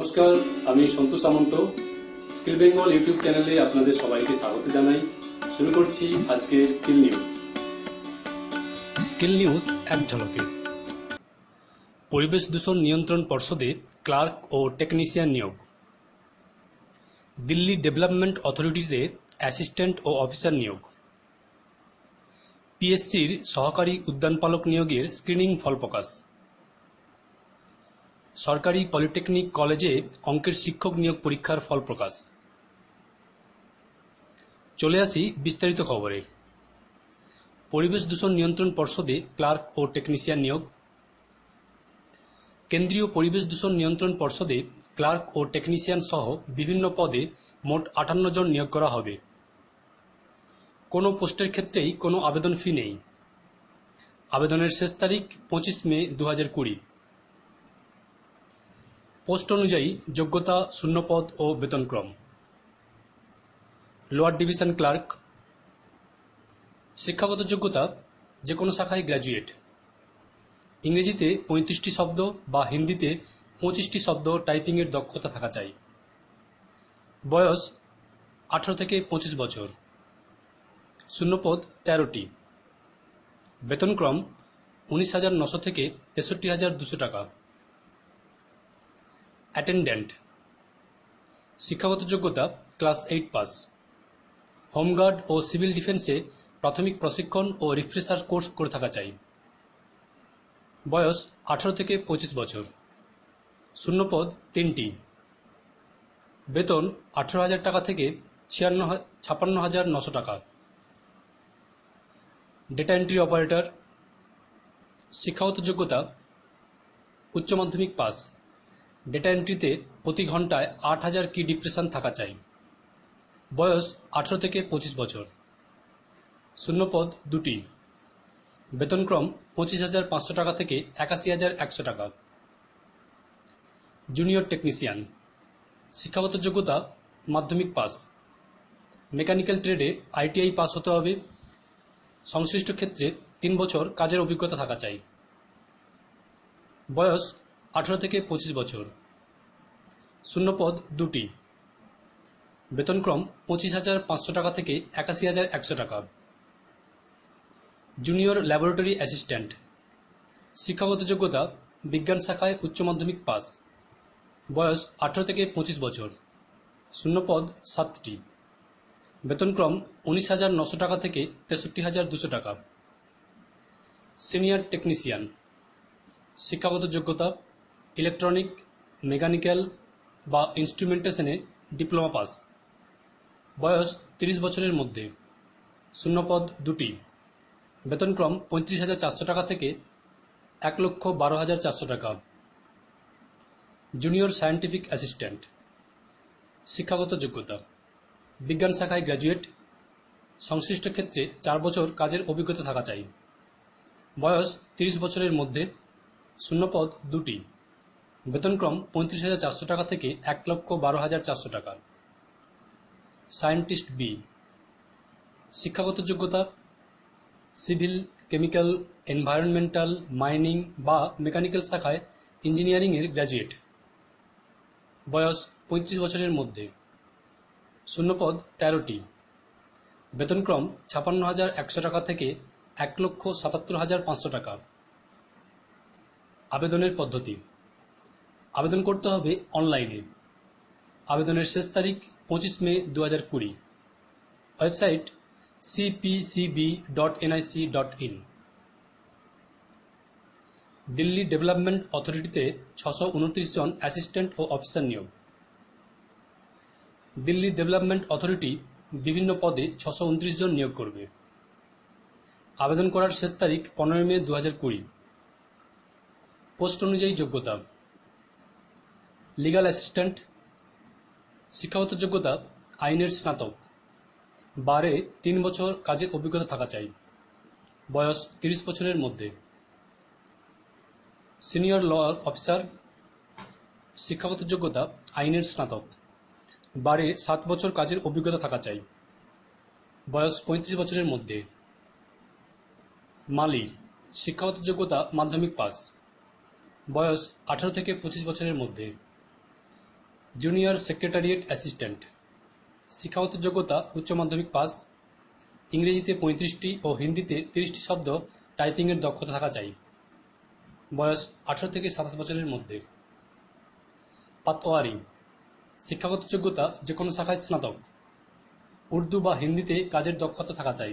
নমস্কার, আমি সন্তোষ সামন্ত। Skill Bengal YouTube চ্যানেলে আপনাদের সবাইকে স্বাগত জানাই। শুরু করছি আজকের স্কিল নিউজ। স্কিল নিউজ এক ঝলকে। পরিবেশ দূষণ নিয়ন্ত্রণ পর্ষদে ক্লার্ক ও টেকনিশিয়ান নিয়োগ। দিল্লি ডেভেলপমেন্ট অথরিটিতে অ্যাসিস্ট্যান্ট ও অফিসার নিয়োগ। পিএসসির সহকারী উদ্যানপালক নিয়োগের স্ক্রিনিং ফল প্রকাশ। সরকারি পলিটেকনিক কলেজে অঙ্কের শিক্ষক নিয়োগ পরীক্ষার ফল প্রকাশ। চলে আসি বিস্তারিত খবরে। পরিবেশ দূষণ নিয়ন্ত্রণ পর্ষদে ক্লার্ক ও টেকনিশিয়ান নিয়োগ। কেন্দ্রীয় পরিবেশ দূষণ নিয়ন্ত্রণ পর্ষদে ক্লার্ক ও টেকনিশিয়ান সহ বিভিন্ন পদে মোট 58 জন নিয়োগ করা হবে। কোনো পোস্টের ক্ষেত্রেই কোনো আবেদন ফি নেই। আবেদনের শেষ তারিখ 25 মে 2020। পোস্ট অনুযায়ী যোগ্যতা, শূন্যপদ ও বেতনক্রম। Lower division clerk. শিক্ষাগত যোগ্যতা যে কোনো শাখায় গ্র্যাজুয়েট। ইংরেজিতে 35টি শব্দ বা হিন্দিতে 25টি শব্দ টাইপিংয়ের দক্ষতা থাকা চাই। বয়স 18 থেকে 25 বছর। শূন্যপদ 13টি। বেতনক্রম 19,900 থেকে 63,200 টাকা। অ্যাটেন্ড্যান্ট। শিক্ষাগত যোগ্যতা ক্লাস 8 পাস। হোমগার্ড ও সিভিল ডিফেন্সে প্রাথমিক প্রশিক্ষণ ও রিফ্রেশার কোর্স করে থাকা চাই। বয়স 18 থেকে 25 বছর। শূন্যপদ 3টি। বেতন 18,000 টাকা থেকে 56,900 টাকা। Data entry operator. শিক্ষাগত যোগ্যতা উচ্চ মাধ্যমিক পাস। ডেটা এন্ট্রিতে প্রতি ঘন্টায় 8,000 কি ডিপ্রেশন থাকা চাই। বয়স 18 থেকে 25 বছর। শূন্যপদ 2টি। বেতনক্রম 25,500 টাকা থেকে 81,100 টাকা। Junior technician. শিক্ষাগত যোগ্যতা মাধ্যমিক পাস। মেকানিক্যাল ট্রেডে ITI পাস হতে হবে। সংশ্লিষ্ট ক্ষেত্রে 3 বছর কাজের অভিজ্ঞতা থাকা চাই। বয়স 18 থেকে 25 বছর। শূন্যপদ 2টি। বেতনক্রম 25,500 টাকা থেকে 81,100 টাকা। Junior laboratory assistant. শিক্ষাগত যোগ্যতা বিজ্ঞান শাখায় উচ্চ মাধ্যমিক পাস। বয়স 18 থেকে 25 বছর। শূন্যপদ 7টি। বেতনক্রম 19,900 টাকা থেকে 63,200 টাকা। Senior technician. শিক্ষাগত যোগ্যতা ইলেকট্রনিক, মেকানিক্যাল বা ইনস্ট্রুমেন্টেশনে ডিপ্লোমা পাস। বয়স 30 বছরের মধ্যে। শূন্যপদ 2টি। বেতনক্রম 35,400 টাকা থেকে 1,12,400 টাকা। Junior scientific assistant. শিক্ষাগত যোগ্যতা বিজ্ঞান শাখায় গ্র্যাজুয়েট। সংশ্লিষ্ট ক্ষেত্রে 4 বছর কাজের অভিজ্ঞতা থাকা চাই। বয়স 30 বছরের মধ্যে। শূন্যপদ 2টি। বেতনক্রম 35,400 টাকা থেকে 1,12,400 টাকা। Scientist B. শিক্ষাগত যোগ্যতা সিভিল, কেমিক্যাল, এনভায়রনমেন্টাল, মাইনিং বা মেকানিক্যাল শাখায় ইঞ্জিনিয়ারিংয়ের গ্র্যাজুয়েট। বয়স 35 বছরের মধ্যে। শূন্যপদ 13টি। বেতনক্রম 56,100 টাকা থেকে 1,77,500 টাকা। আবেদনের পদ্ধতি। আবেদন করতে হবে অনলাইনে। আবেদনের শেষ তারিখ 25 মে 2020। Website cpcb.nic.in। দিল্লি ডেভেলপমেন্ট অথরিটিতে 629 জন অ্যাসিস্ট্যান্ট ও অফিসার নিয়োগ। দিল্লি ডেভেলপমেন্ট অথরিটি বিভিন্ন পদে 629 জন নিয়োগ করবে। আবেদন করার শেষ তারিখ 15 মে 2020। পোস্ট অনুযায়ী যোগ্যতা লিগ্যাল অ্যাসিস্ট্যান্ট। শিক্ষাগত যোগ্যতা আইনের স্নাতক। বারে 3 বছর কাজের অভিজ্ঞতা থাকা চাই। বয়স 30 বছরের মধ্যে। Senior law officer. শিক্ষাগত যোগ্যতা আইনের স্নাতক। বারে 7 বছর কাজের অভিজ্ঞতা থাকা চাই। বয়স 35 বছরের মধ্যে। মালি। শিক্ষাগত যোগ্যতা মাধ্যমিক পাস। বয়স 18 থেকে 25 বছরের মধ্যে। জুনিয়র সেক্রেটারিয়েট অ্যাসিস্ট্যান্ট, শিক্ষাগত যোগ্যতা উচ্চ মাধ্যমিক পাস, ইংরেজিতে 35টি ও হিন্দিতে 30টি শব্দ টাইপিংয়ের দক্ষতা থাকা চাই, বয়স 18 থেকে 27 বছরের মধ্যে। পাতোয়ারি, শিক্ষাগত যোগ্যতা যে কোনো শাখায় স্নাতক, উর্দু বা হিন্দিতে কাজের দক্ষতা থাকা চাই,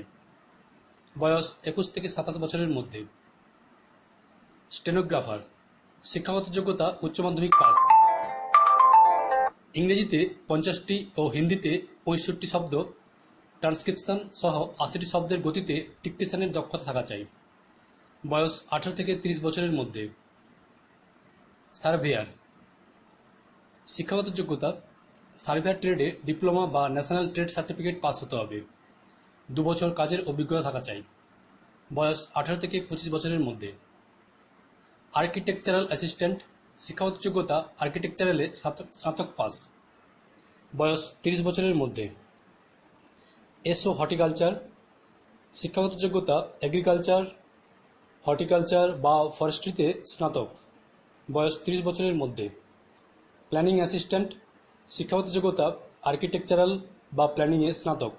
বয়স 21 থেকে 27 বছরের মধ্যে। স্টেনোগ্রাফার, শিক্ষাগত যোগ্যতা উচ্চ মাধ্যমিক পাস, ইংরেজিতে 50টি ও হিন্দিতে 65 শব্দ ট্রান্সক্রিপশন সহ 80টি শব্দের গতিতে ডিকটেশনের দক্ষতা থাকা চাই, বয়স 18 থেকে 30 বছরের মধ্যে। সার্ভেয়ার, শিক্ষাগত যোগ্যতা সার্ভেয়ার ট্রেডে ডিপ্লোমা বা ন্যাশনাল ট্রেড সার্টিফিকেট পাস হতে হবে, 2 বছর কাজের অভিজ্ঞতা থাকা চাই, বয়স 18 থেকে 25 বছরের মধ্যে। আর্কিটেকচারাল অ্যাসিস্ট্যান্ট, শিক্ষাগত যোগ্যতা আর্কিটেকচারালে স্নাতক পাস, বয়স 30 বছরের মধ্যে। এসও হর্টিকালচার, শিক্ষাগত যোগ্যতা এগ্রিকালচার, হর্টিকালচার বা ফরেস্ট্রিতে স্নাতক, বয়স 30 বছরের মধ্যে। প্ল্যানিং অ্যাসিস্ট্যান্ট, শিক্ষাগত যোগ্যতা আর্কিটেকচারাল বা প্ল্যানিংয়ে স্নাতক,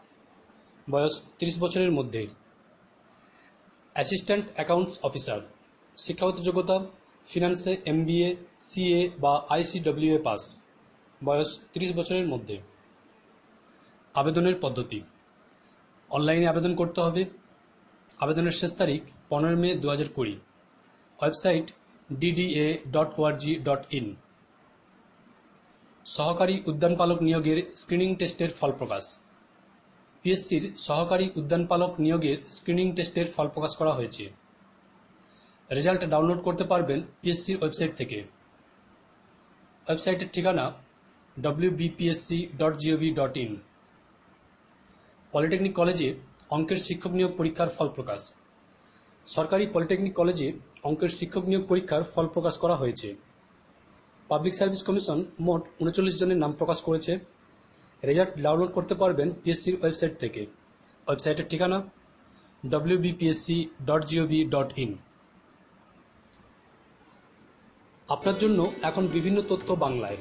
বয়স 30 বছরের মধ্যে। অ্যাসিস্ট্যান্ট অ্যাকাউন্টস অফিসার, শিক্ষাগত যোগ্যতা ফিনান্সে MBA, CA বা ICWA পাস, বয়স 30 বছরের মধ্যে। আবেদনের পদ্ধতি, অনলাইনে আবেদন করতে হবে। আবেদনের শেষ তারিখ 15 মে 2020। Website dda.org.in। সহকারী উদ্যানপালক নিয়োগের স্ক্রিনিং টেস্টের ফল প্রকাশ। পিএসসির সহকারী উদ্যানপালক নিয়োগের স্ক্রিনিং টেস্টের ফল প্রকাশ করা হয়েছে। রেজাল্ট ডাউনলোড করতে পারবেন পিএসসির ওয়েবসাইট থেকে। ওয়েবসাইটের ঠিকানা wbpsc.gov.in। পলিটেকনিক কলেজে অঙ্কের শিক্ষক নিয়োগ পরীক্ষার ফল প্রকাশ। সরকারি পলিটেকনিক কলেজে অঙ্কের শিক্ষক নিয়োগ পরীক্ষার ফল প্রকাশ করা হয়েছে। পাবলিক সার্ভিস কমিশন মোট 39 জনের নাম প্রকাশ করেছে। রেজাল্ট ডাউনলোড করতে পারবেন পিএসসির ওয়েবসাইট থেকে। ওয়েবসাইটের ঠিকানা wbpsc.gov.in। আপনার জন্য এখন বিভিন্ন তথ্য বাংলায়।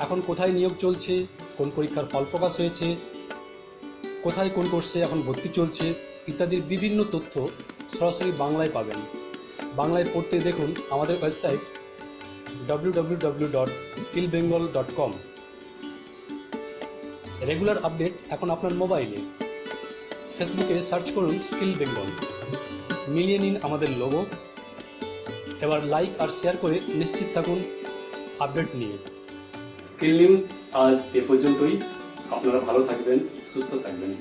এখন কোথায় নিয়োগ চলছে, কোন পরীক্ষার ফল প্রকাশ হয়েছে, কোথায় কোন কোর্সে এখন ভর্তি চলছে ইত্যাদির বিভিন্ন তথ্য সরাসরি বাংলায় পাবেন। বাংলায় পড়তে দেখুন আমাদের ওয়েবসাইট www.skillbengal.com। রেগুলার আপডেট এখন আপনার মোবাইলে। ফেসবুকে সার্চ করুন স্কিল বেঙ্গল, মিলিয়ে নিন আমাদের লোগো। এবার লাইক আর শেয়ার করে নিশ্চিত থাকুন আপডেট নিয়ে। স্কিল নিউজ আজ এ পর্যন্তই। আপনারা ভালো থাকবেন, সুস্থ থাকবেন।